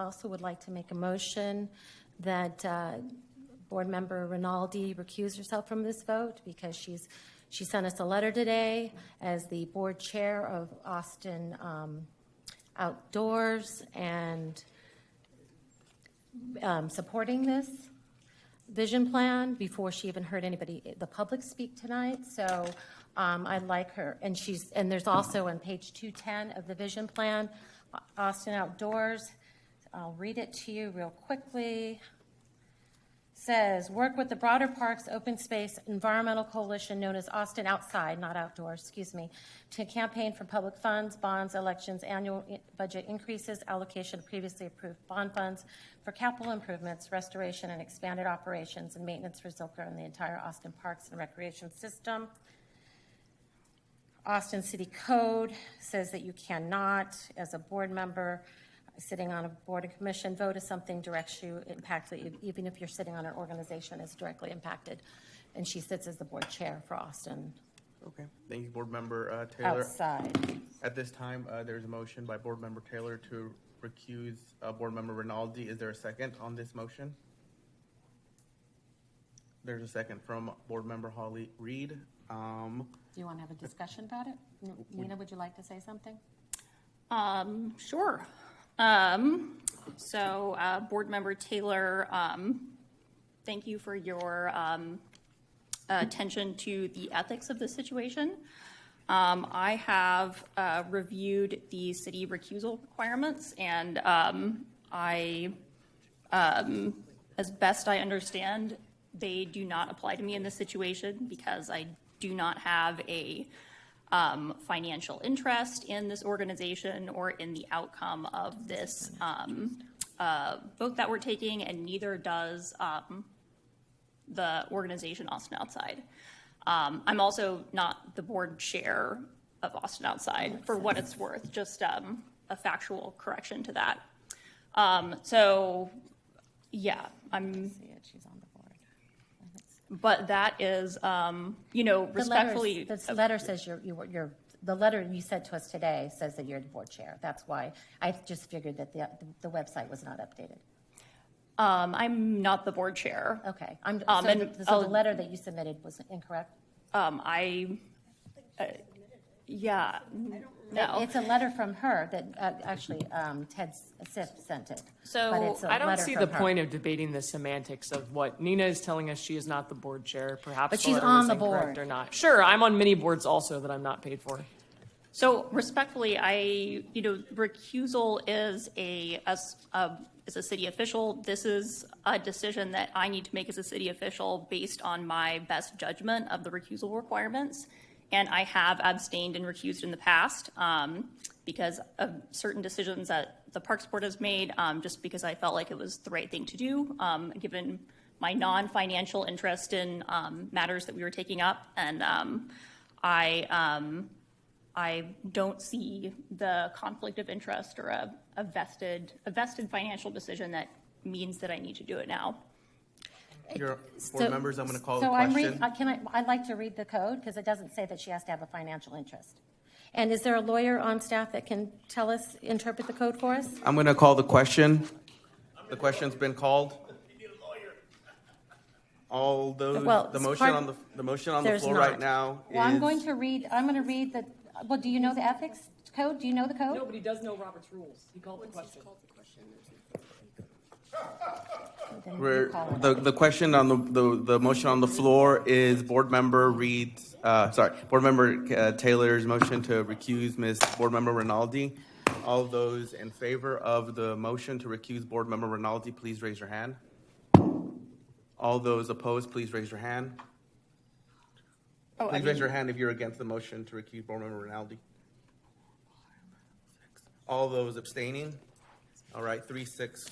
also would like to make a motion that Board Member Rinaldi recuse herself from this vote because she sent us a letter today as the board chair of Austin Outdoors and supporting this vision plan before she even heard the public speak tonight. So I'd like her, and there's also on page 210 of the vision plan, Austin Outdoors. I'll read it to you real quickly. Says, work with the broader parks open space environmental coalition known as Austin Outside, not Outdoors, excuse me, to campaign for public funds, bonds, elections, annual budget increases, allocation of previously approved bond funds for capital improvements, restoration and expanded operations and maintenance for Zilker and the entire Austin Parks and Recreation System. Austin City Code says that you cannot, as a board member, sitting on a board and commission, vote if something directs you, impacts you, even if you're sitting on an organization that's directly impacted. And she sits as the board chair for Austin. Okay, thank you, Board Member Taylor. Outside. At this time, there's a motion by Board Member Taylor to recuse Board Member Rinaldi. Is there a second on this motion? There's a second from Board Member Holly Reed. Do you want to have a discussion about it? Nina, would you like to say something? Sure. Board Member Taylor, thank you for your attention to the ethics of the situation. I have reviewed the city recusal requirements, and as best I understand, they do not apply to me in this situation because I do not have a financial interest in this organization or in the outcome of this vote that we're taking, and neither does the organization Austin Outside. I'm also not the board chair of Austin Outside, for what it's worth, just a factual correction to that. Yeah, She's on the board. but that is, respectfully. The letter says the letter you said to us today says that you're the board chair. That's why I just figured that the website was not updated. I'm not the board chair. Okay. So the letter that you submitted was incorrect? Yeah. No. It's a letter from her that actually Ted Sif sent it. So but it's a I don't letter see from the her. point of debating the semantics of what Nina is telling us. She is not the board chair. Perhaps But the she's letter on was the incorrect board. or not. Sure, I'm on many boards also that I'm not paid for. So respectfully, recusal is as a city official. This is a decision that I need to make as a city official based on my best judgment of the recusal requirements. And I have abstained and recused in the past because of certain decisions that the Parks Board has made, just because I felt like it was the right thing to do, given my non-financial interest in matters that we were taking up. And I don't see the conflict of interest or a vested financial decision that means that I need to do it now. Your board members, I'm going to call the So question. I'd like to read the code because it doesn't say that she has to have a financial interest. And is there a lawyer on staff that can interpret the code for us? I'm going to call the question. The question's been called. All those, Well, the motion on the There's floor not. right now Well, I'm is- going to read well, do you know the ethics code? Do you know the code? No, but he does know Robert's rules. He called the question. Then you We're, call it. the question on the motion on the floor is Board Member Taylor's motion to recuse Ms. Board Member Rinaldi. All those in favor of the motion to recuse Board Member Rinaldi, please raise your hand. All those opposed, please raise your hand. Please raise your hand if you're against the motion to recuse Board Member Rinaldi. All those abstaining? All right, 3-6.